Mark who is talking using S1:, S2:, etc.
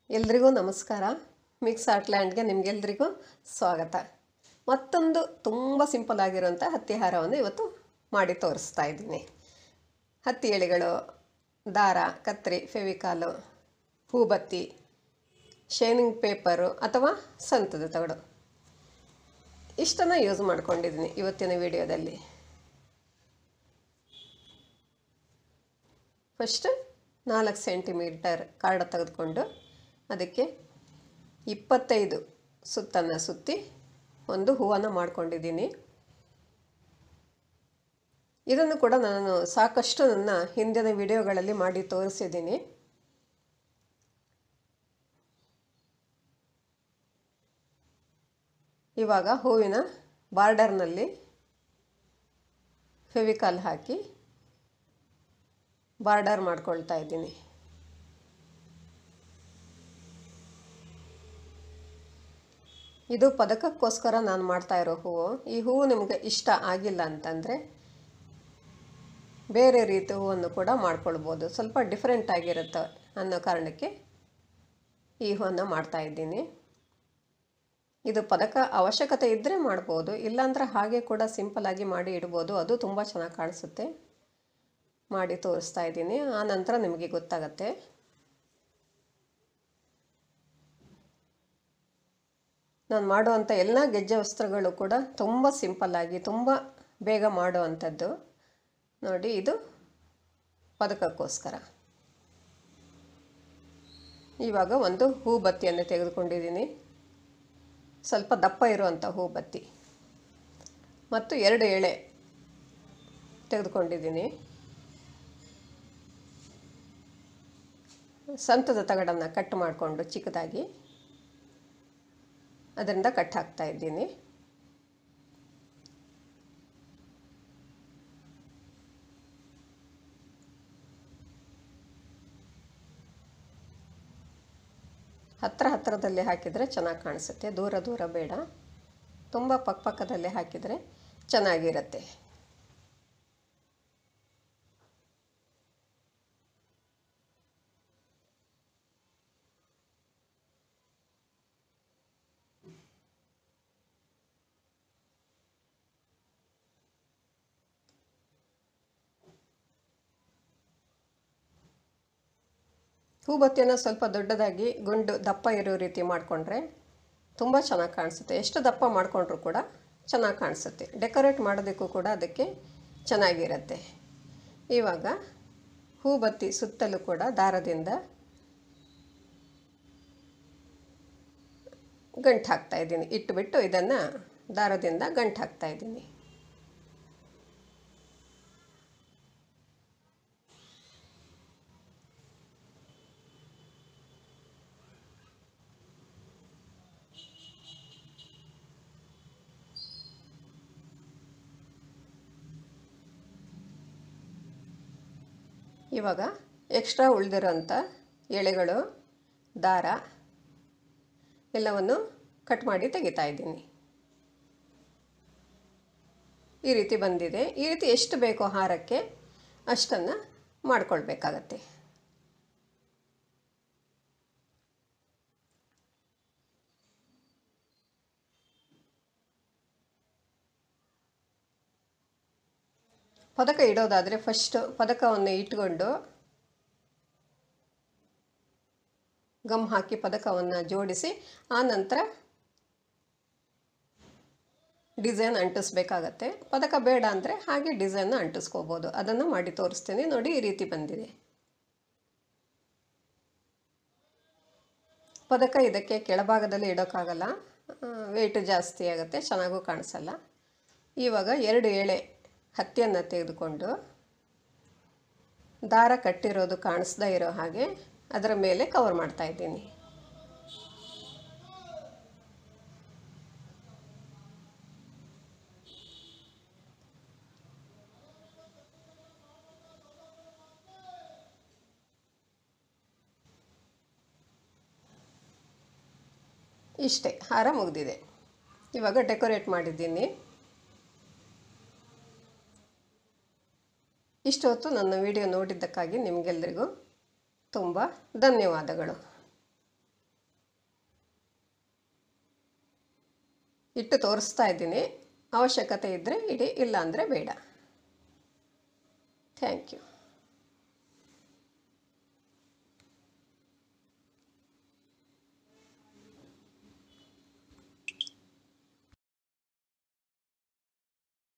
S1: ಎಲ್ರಿಗೂ ನಮಸ್ಕಾರ. ಮಿಕ್ಸ್ ಆರ್ಟ್ಲ್ಯಾಂಡ್ಗೆ ನಿಮಗೆಲ್ರಿಗೂ ಸ್ವಾಗತ. ಮತ್ತೊಂದು ತುಂಬ ಸಿಂಪಲ್ ಆಗಿರೋಂಥ ಹತ್ತಿ ಹಾರವನ್ನು ಇವತ್ತು ಮಾಡಿ ತೋರಿಸ್ತಾ ಇದ್ದೀನಿ. ಹತ್ತಿ ಎಳೆಗಳು, ದಾರ, ಕತ್ರಿ, ಫೆವಿಕಾಲು, ಹೂಬತ್ತಿ, ಶೈನಿಂಗ್ ಪೇಪರು ಅಥವಾ ಸಂತದ ತಗಡು ಇಷ್ಟನ್ನು ಯೂಸ್ ಮಾಡ್ಕೊಂಡಿದ್ದೀನಿ ಇವತ್ತಿನ ವಿಡಿಯೋದಲ್ಲಿ. ಫಸ್ಟ್ 4 ಸೆಂಟಿಮೀಟರ್ ಕಾರ್ಡ್ ತೆಗೆದುಕೊಂಡು ಅದಕ್ಕೆ 25 ಸುತ್ತನ್ನು ಸುತ್ತಿ ಒಂದು ಹೂವನ್ನು ಮಾಡ್ಕೊಂಡಿದ್ದೀನಿ. ಇದನ್ನು ಕೂಡ ನಾನು ಸಾಕಷ್ಟು ನನ್ನ ಹಿಂದಿನ ವಿಡಿಯೋಗಳಲ್ಲಿ ಮಾಡಿ ತೋರಿಸಿದ್ದೀನಿ. ಇವಾಗ ಹೂವಿನ ಬಾರ್ಡರ್ನಲ್ಲಿ ಫೆವಿಕಾಲ್ ಹಾಕಿ ಬಾರ್ಡರ್ ಮಾಡ್ಕೊಳ್ತಾ ಇದ್ದೀನಿ. ಇದು ಪದಕಕ್ಕೋಸ್ಕರ ನಾನು ಮಾಡ್ತಾ ಇರೋ ಹೂವು. ಈ ಹೂವು ನಿಮಗೆ ಇಷ್ಟ ಆಗಿಲ್ಲ ಅಂತಂದರೆ ಬೇರೆ ರೀತಿ ಹೂವನ್ನು ಕೂಡ ಮಾಡ್ಕೊಳ್ಬೋದು. ಸ್ವಲ್ಪ ಡಿಫ್ರೆಂಟ್ ಆಗಿರುತ್ತೆ ಅನ್ನೋ ಕಾರಣಕ್ಕೆ ಈ ಹೂವನ್ನು ಮಾಡ್ತಾ ಇದ್ದೀನಿ. ಇದು ಪದಕ ಅವಶ್ಯಕತೆ ಇದ್ದರೆ ಮಾಡ್ಬೋದು, ಇಲ್ಲಾಂದರೆ ಹಾಗೆ ಕೂಡ ಸಿಂಪಲ್ಲಾಗಿ ಮಾಡಿ ಇಡ್ಬೋದು. ಅದು ತುಂಬ ಚೆನ್ನಾಗಿ ಕಾಣಿಸುತ್ತೆ. ಮಾಡಿ ತೋರಿಸ್ತಾ ಇದ್ದೀನಿ, ಆ ನಂತರ ನಿಮಗೆ ಗೊತ್ತಾಗತ್ತೆ. ನಾನು ಮಾಡುವಂಥ ಎಲ್ಲ ಗೆಜ್ಜೆ ವಸ್ತ್ರಗಳು ಕೂಡ ತುಂಬ ಸಿಂಪಲ್ಲಾಗಿ ತುಂಬ ಬೇಗ ಮಾಡುವಂಥದ್ದು. ನೋಡಿ, ಇದು ಪದಕಕ್ಕೋಸ್ಕರ. ಇವಾಗ ಒಂದು ಹೂಬತ್ತಿಯನ್ನು ತೆಗೆದುಕೊಂಡಿದ್ದೀನಿ. ಸ್ವಲ್ಪ ದಪ್ಪ ಇರುವಂಥ ಹೂಬತ್ತಿ ಮತ್ತು 2 ಎಳೆ ತೆಗೆದುಕೊಂಡಿದ್ದೀನಿ. ಸಂತದ ತಗಡನ್ನು ಕಟ್ ಮಾಡಿಕೊಂಡು ಚಿಕ್ಕದಾಗಿ ಅದರಿಂದ ಕಟ್ ಹಾಕ್ತಾ ಇದ್ದೀನಿ. ಹತ್ತಿರದಲ್ಲಿ ಹಾಕಿದರೆ ಚೆನ್ನಾಗಿ ಕಾಣಿಸುತ್ತೆ. ದೂರ ಬೇಡ, ತುಂಬ ಪಕ್ಕದಲ್ಲೇ ಹಾಕಿದರೆ ಚೆನ್ನಾಗಿರುತ್ತೆ. ಹೂಬತ್ತಿಯನ್ನು ಸ್ವಲ್ಪ ದೊಡ್ಡದಾಗಿ ಗುಂಡು ದಪ್ಪ ಇರೋ ರೀತಿ ಮಾಡಿಕೊಂಡ್ರೆ ತುಂಬ ಚೆನ್ನಾಗಿ ಕಾಣಿಸುತ್ತೆ. ಎಷ್ಟು ದಪ್ಪ ಮಾಡಿಕೊಂಡ್ರೂ ಕೂಡ ಚೆನ್ನಾಗಿ ಕಾಣಿಸುತ್ತೆ. ಡೆಕೋರೇಟ್ ಮಾಡೋದಕ್ಕೂ ಕೂಡ ಅದಕ್ಕೆ ಚೆನ್ನಾಗಿರುತ್ತೆ. ಇವಾಗ ಹೂಬತ್ತಿ ಸುತ್ತಲೂ ಕೂಡ ದಾರದಿಂದ ಗಂಟು ಹಾಕ್ತಾ ಇದ್ದೀನಿ. ಇಟ್ಟುಬಿಟ್ಟು ಇದನ್ನು ದಾರದಿಂದ ಗಂಟು ಹಾಕ್ತಾ ಇದ್ದೀನಿ. ಇವಾಗ ಎಕ್ಸ್ಟ್ರಾ ಉಳಿದಿರೋಂಥ ಎಳೆಗಳು, ದಾರ ಎಲ್ಲವನ್ನು ಕಟ್ ಮಾಡಿ ತೆಗಿತಾ ಇದ್ದೀನಿ. ಈ ರೀತಿ ಬಂದಿದೆ. ಈ ರೀತಿ ಎಷ್ಟು ಬೇಕೋ ಹಾರಕ್ಕೆ ಅಷ್ಟನ್ನು ಮಾಡಿಕೊಳ್ಬೇಕಾಗತ್ತೆ. ಪದಕ ಇಡೋದಾದರೆ ಫಸ್ಟ್ ಪದಕವನ್ನು ಇಟ್ಕೊಂಡು ಗಮ್ ಹಾಕಿ ಪದಕವನ್ನು ಜೋಡಿಸಿ ಆ ನಂತರ ಡಿಸೈನ್ ಅಂಟಿಸ್ಬೇಕಾಗತ್ತೆ. ಪದಕ ಬೇಡ ಅಂದರೆ ಹಾಗೆ ಡಿಸೈನ್ನ ಅಂಟಿಸ್ಕೋಬೋದು. ಅದನ್ನು ಮಾಡಿ ತೋರಿಸ್ತೀನಿ. ನೋಡಿ, ಈ ರೀತಿ ಬಂದಿದೆ. ಪದಕ ಇದಕ್ಕೆ ಕೆಳಭಾಗದಲ್ಲಿ ಇಡೋಕ್ಕಾಗಲ್ಲ, ವೆಯ್ಟ್ ಜಾಸ್ತಿ ಆಗುತ್ತೆ, ಚೆನ್ನಾಗೂ ಕಾಣಿಸಲ್ಲ. ಇವಾಗ 2 ಎಳೆ ಹತ್ತಿಯನ್ನು ತೆಗೆದುಕೊಂಡು ದಾರ ಕಟ್ಟಿರೋದು ಕಾಣಿಸ್ದೇ ಇರೋ ಹಾಗೆ ಅದರ ಮೇಲೆ ಕವರ್ ಮಾಡ್ತಾ ಇದ್ದೀನಿ. ಇಷ್ಟೇ, ಹಾರ ಮುಗಿದಿದೆ. ಇವಾಗ ಡೆಕೋರೇಟ್ ಮಾಡಿದ್ದೀನಿ. ಇಷ್ಟು ಹೊತ್ತು ನನ್ನ ವಿಡಿಯೋ ನೋಡಿದ್ದಕ್ಕಾಗಿ ನಿಮಗೆಲ್ಲರಿಗೂ ತುಂಬ ಧನ್ಯವಾದಗಳು. ಇಟ್ಟು ತೋರಿಸ್ತಾ ಇದ್ದೀನಿ. ಅವಶ್ಯಕತೆ ಇದ್ದರೆ ಇಡಿ, ಇಲ್ಲ ಅಂದರೆ ಬೇಡ. Thank you.